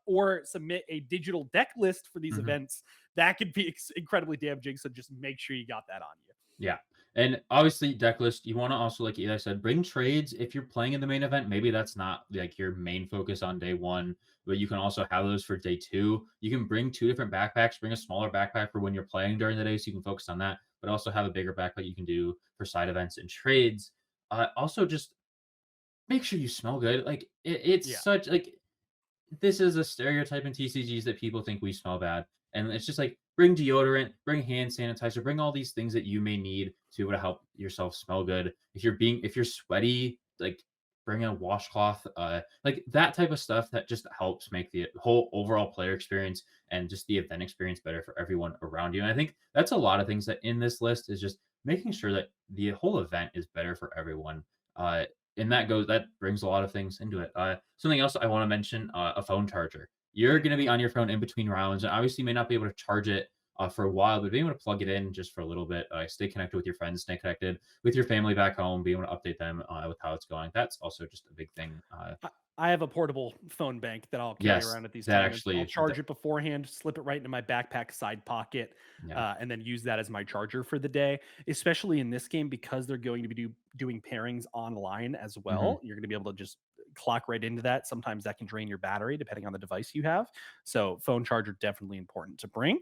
or submit a digital deck list for these Mhm. events. That could be incredibly damaging. So just make sure you got that on you. Yeah. And obviously, deck list, you want to also, like Eli said, bring trades. If you're playing in the main event, maybe that's not like your main focus on day one, but you can also have those for day two. You can bring two different backpacks, bring a smaller backpack for when you're playing during the day so you can focus on that, but also have a bigger backpack you can do for side events and trades. Also, just make sure you smell good. Like, it's Yeah. such, like, this is a stereotype in TCGs that people think we smell bad. And it's just like bring deodorant, bring hand sanitizer, bring all these things that you may need to be able to help yourself smell good. If you're sweaty, like bring a washcloth, like that type of stuff that just helps make the whole overall player experience and just the event experience better for everyone around you. And I think that's a lot of things that in this list is just making sure that the whole event is better for everyone. Uh, and that brings a lot of things into it. Something else I want to mention, a phone charger. You're going to be on your phone in between rounds, and obviously you may not be able to charge it for a while, but being able to plug it in just for a little bit, stay connected with your friends, stay connected with your family back home, be able to update them with how it's going. That's also just a big thing. I have a portable phone bank that I'll carry Yes, around at these that tournaments. I'll actually, charge it beforehand, slip it right into my backpack side pocket, yeah. and then use that as my charger for the day. Especially in this game, because they're going to be doing pairings online as Hmm. well. You're going to be able to just clock right into that. Sometimes that can drain your battery depending on the device you have. So phone charger definitely important to bring.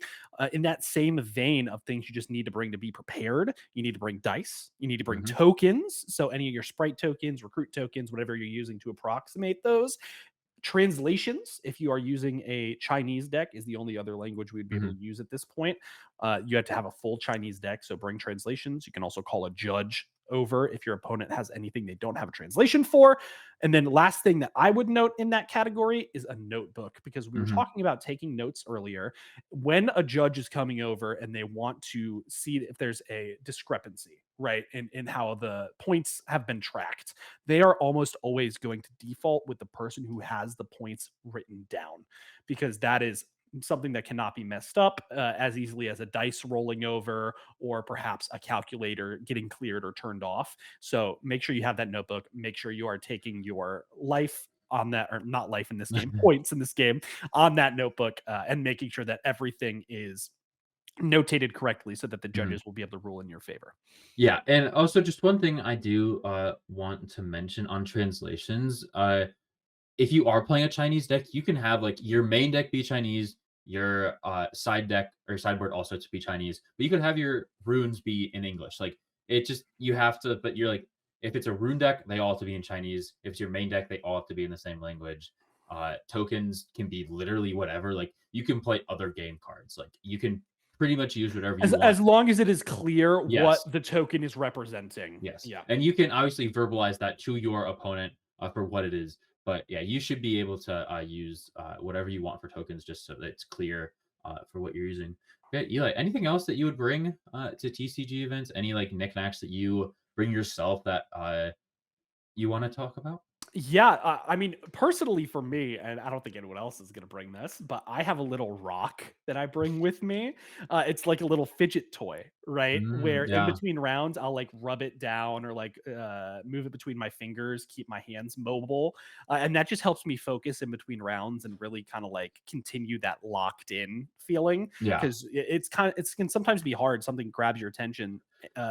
In that same vein of things you just need to bring to be prepared, you need to bring dice, you need to bring Hmm. tokens. So any of your sprite tokens, recruit tokens, whatever you're using to approximate those. Translations, if you are using a Chinese deck, is the only other language we'd be able Hmm. to use at this point. You have to have a full Chinese deck, so bring translations. You can also call a judge over if your opponent has anything they don't have a translation for. And then last thing that I would note in that category is a notebook, because we were Hmm. talking about taking notes earlier. When a judge is coming over and they want to see if there's a discrepancy, right, in how the points have been tracked, they are almost always going to default with the person who has the points written down, because that is something that cannot be messed up as easily as a dice rolling over or perhaps a calculator getting cleared or turned off. So make sure you have that notebook. Make sure you are taking your life on that, or not life in this game, points in this game on that notebook, and making sure that everything is notated correctly so that the Hmm. judges will be able to rule in your favor. Yeah, and also just one thing I do want to mention on translations. If you are playing a Chinese deck, you can have like your main deck be Chinese, your side deck or sideboard also to be Chinese, but you could have your runes be in English. Like it just you have to, but you're like if it's a rune deck, they all have to be in Chinese. If it's your main deck, they all have to be in the same language. Tokens can be literally whatever. Like you can play other game cards. Like you can pretty much use whatever you want. As long as it is clear Yes, what the token is representing. yes, Yeah. and you can obviously verbalize that to your opponent for what it is. But yeah, you should be able to use whatever you want for tokens, just so that it's clear for what you're using. Okay, Eli, anything else that you would bring to TCG events? Any like knickknacks that you bring yourself that you want to talk about? Yeah, I mean, personally for me, and I don't think anyone else is gonna bring this, but I have a little rock that I bring with me. It's like a little fidget toy, right? Mm, Where in yeah. between rounds, I'll like rub it down or like move it between my fingers, keep my hands mobile, and that just helps me focus in between rounds and really kind of like continue that locked in feeling. Yeah. Because it can sometimes be hard. Something grabs your attention,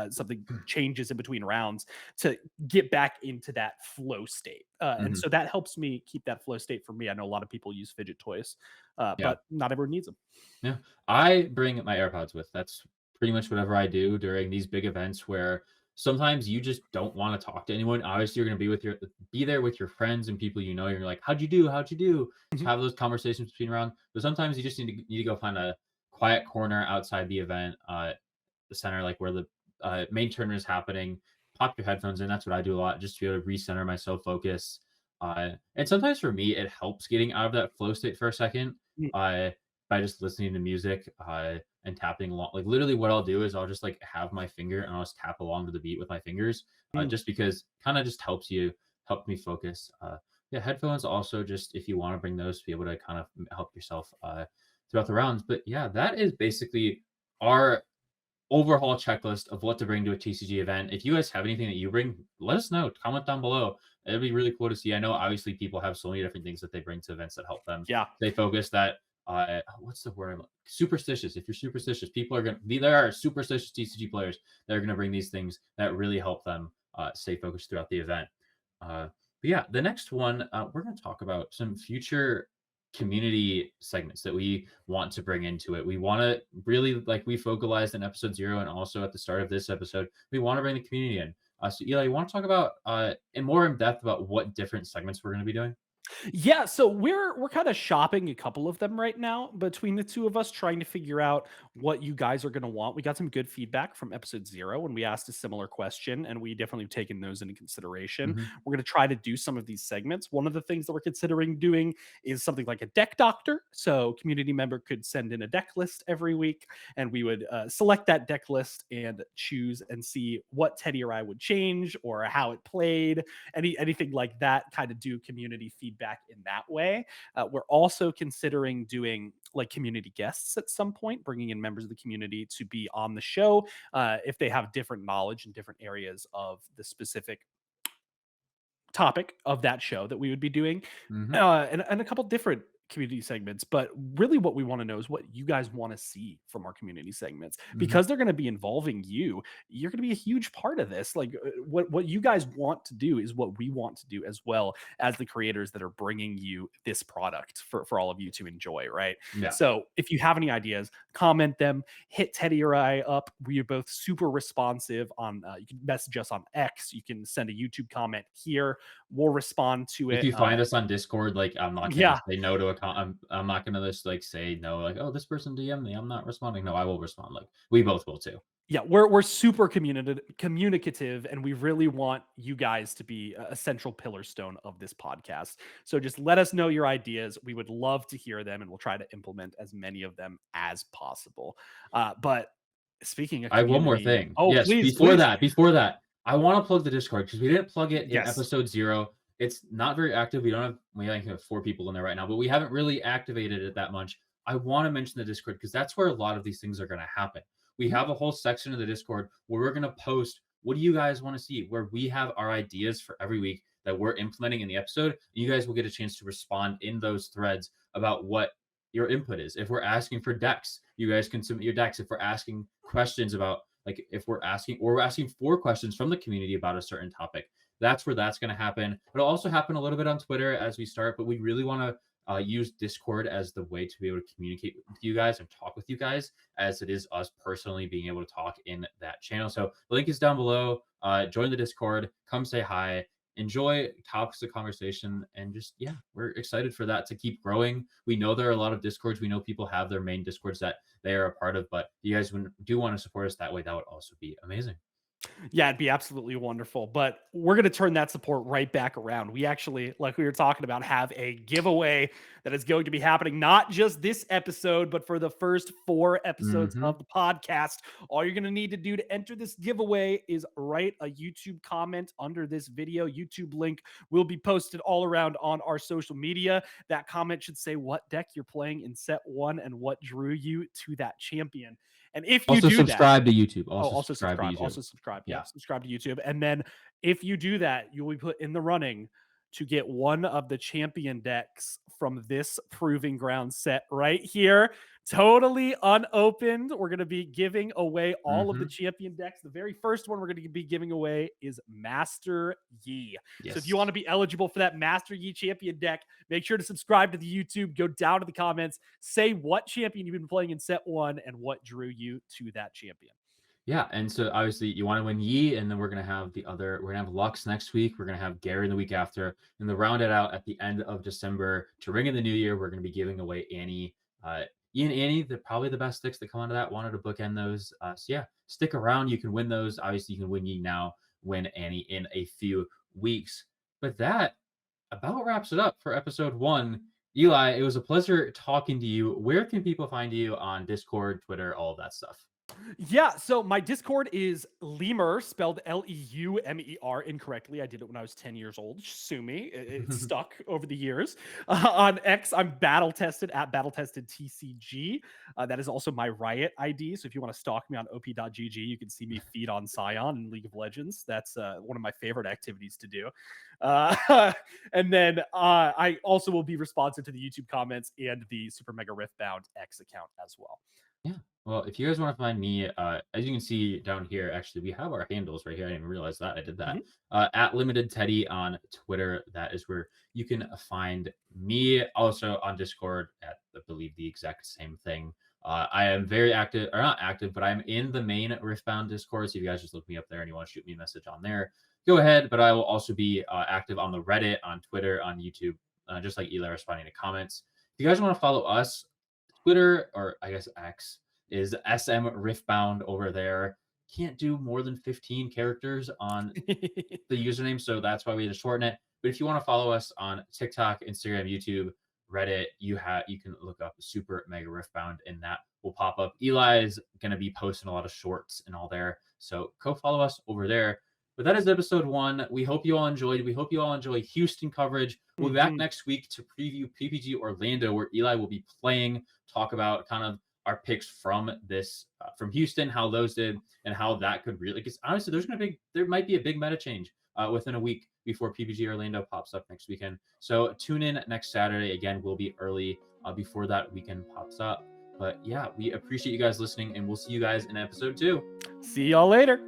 something changes in between rounds to get back into that flow state. And Hmm. so that helps me keep that flow state for me. I know a lot of people use fidget toys, Yeah. but not everyone needs them. Yeah. I bring my AirPods with. That's pretty much whatever I do during these big events where sometimes you just don't want to talk to anyone. Obviously, you're going to be there with your friends and people you know. You're like, "How'd you do? How'd you do?" To Mhm. have those conversations between rounds. But sometimes you just need to go find a quiet corner outside the event, the center, like where the main tournament is happening. Pop your headphones in. That's what I do a lot, just to be able to recenter myself, focus. And sometimes for me, it helps getting out of that flow state for a second. Mm, Uh, by just listening to music and tapping along. Like literally, what I'll do is I'll just like have my finger and I'll just tap along to the beat with my fingers, mm. just because kind of just help me focus. Yeah, headphones also just if you want to bring those to be able to kind of help yourself throughout the rounds. But yeah, that is basically our overhaul checklist of what to bring to a TCG event. If you guys have anything that you bring, let us know. Comment down below. It'd be really cool to see. I know obviously people have so many different things that they bring to events that help them. Yeah. They focus that what's the word? Superstitious. If you're superstitious, people are gonna there are superstitious TCG players that are gonna bring these things that really help them stay focused throughout the event. But yeah, the next one we're gonna talk about some future community segments that we want to bring into it. We want to really like we focalized in episode 0 and also at the start of this episode, we want to bring the community in. So Eli, you want to talk about in more in depth about what different segments we're going to be doing? Yeah, so we're kind of shopping a couple of them right now between the two of us, trying to figure out what you guys are going to want. We got some good feedback from episode 0 when we asked a similar question, and we definitely have taken those into consideration. Mhm. We're going to try to do some of these segments. One of the things that we're considering doing is something like a deck doctor. So community member could send in a deck list every week, and we would select that deck list and choose and see what Teddy or I would change or how it played, anything like that, kind of do community feedback in that way. We're also considering doing like community guests at some point, bringing in members of the community to be on the show if they have different knowledge in different areas of the specific topic of that show that we would be doing, Mhm. and a couple different community segments. But really, what we want to know is what you guys want to see from our community segments, Mhm. because they're going to be involving you. You're going to be a huge part of this. Like what you guys want to do is what we want to do as well as the creators that are bringing you this product for all of you to enjoy. Right. Yeah. So if you have any ideas, comment them. Hit Teddy or I up. We are both super responsive on. You can message us on X. You can send a YouTube comment here. We'll respond to If it. you find us on Discord, like, I'm not gonna Yeah, say no to a I'm not gonna just, like, say no, like, "Oh, this person DM me, I'm not responding." No, I will respond, like, we both will too. yeah, we're super communicative, and we really want you guys to be a central pillar stone of this podcast. So just let us know your ideas. We would love to hear them, and we'll try to implement as many of them as possible. But speaking of I have one more community, thing. oh Yes, please, please, before that, I wanna plug the Discord because we didn't plug it in yes, episode 0. It's not very active. We only have 4 people in there right now, but we haven't really activated it that much. I wanna mention the Discord because that's where a lot of these things are gonna happen. We Mhm. have a whole section of the Discord where we're gonna post, "What do you guys wanna see?" Where we have our ideas for every week that we're implementing in the episode. You guys will get a chance to respond in those threads about what your input is. If we're asking for decks, you guys can submit your decks. If we're asking questions about, like, if we're asking 4 questions from the community about a certain topic, that's where that's going to happen. It'll also happen a little bit on Twitter as we start, but we really want to use Discord as the way to be able to communicate with you guys and talk with you guys, as it is us personally being able to talk in that channel. So the link is down below. Join the Discord, come say hi, enjoy topics of conversation, and just, yeah, we're excited for that to keep growing. We know there are a lot of Discords. We know people have their main Discords that they are a part of, but if you guys do want to support us that way, that would also be amazing. Yeah, it'd be absolutely wonderful. But we're going to turn that support right back around. We actually, like we were talking about, have a giveaway that is going to be happening not just this episode, but for the first 4 episodes Hmm. of the podcast. All you're going to need to do to enter this giveaway is write a YouTube comment under this video. YouTube link will be posted all around on our social media. That comment should say what deck you're playing in set 1 and what drew you to that champion. And if you Also do that, subscribe to YouTube. oh, Also also subscribe to subscribe. YouTube. Also subscribe. Yeah. Yep, subscribe to YouTube. And then if you do that, you will be put in the running to get one of the champion decks from this proving ground set right here. Totally unopened. We're going to be giving away all of the Hmm. champion decks. The very first one we're going to be giving away is Master Yi. So if you want Yes. to be eligible for that Master Yi champion deck, make sure to subscribe to the YouTube, go down to the comments, say what champion you've been playing in set 1 and what drew you to that champion. Yeah, and so obviously you want to win Yi, and then we're gonna have Lux next week. We're gonna have Gary the week after, and to round it out at the end of December to ring in the new year, we're gonna be giving away Annie. Yi and Annie, they're probably the best sticks that come out of that. Wanted to bookend those. So yeah, stick around. You can win those. Obviously, you can win Yi now, win Annie in a few weeks. But that about wraps it up for episode 1. Eli, it was a pleasure talking to you. Where can people find you on Discord, Twitter, all of that stuff? Yeah, so my Discord is Lemur, spelled Leumer incorrectly. I did it when I was 10 years old. Sue me. It's stuck over the years. On X, I'm battle tested at battle tested TCG. That is also my Riot ID. So if you want to stalk me on op.gg, you can see me feed on Scion in League of Legends. That's one of my favorite activities to do. And then I also will be responsive to the YouTube comments and the Super Mega Riftbound X account as well. Yeah. Well, if you guys want to find me, as you can see down here, actually, we have our handles right here. I didn't even realize that I did that. Mhm. At Limited Teddy on Twitter. That is where you can find me. Also on Discord at, I believe, the exact same thing. I am very active, or not active, but I'm in the main Riftbound Discord. So if you guys just look me up there and you want to shoot me a message on there, go ahead. But I will also be active on the Reddit, on Twitter, on YouTube, just like Eli responding to comments. If you guys want to follow us, Twitter, or I guess X, is SM Riftbound over there. Can't do more than 15 characters on the username, so that's why we had to shorten it. But if you want to follow us on TikTok, Instagram, YouTube, Reddit, you can look up Super Mega Riftbound, and that will pop up. Eli is going to be posting a lot of shorts and all there, so go follow us over there. But that is episode 1. We hope you all enjoyed. We hope you all enjoy Houston coverage. We'll be back next week to preview PPG Orlando, where Eli will be playing, talk about kind of our picks from this from Houston, how those did, and how that could really, because honestly, there might be a big meta change within a week before PPG Orlando pops up next weekend. So tune in next Saturday. Again, we'll be early before that weekend pops up. But yeah, we appreciate you guys listening, and we'll see you guys in episode 2. See y'all later.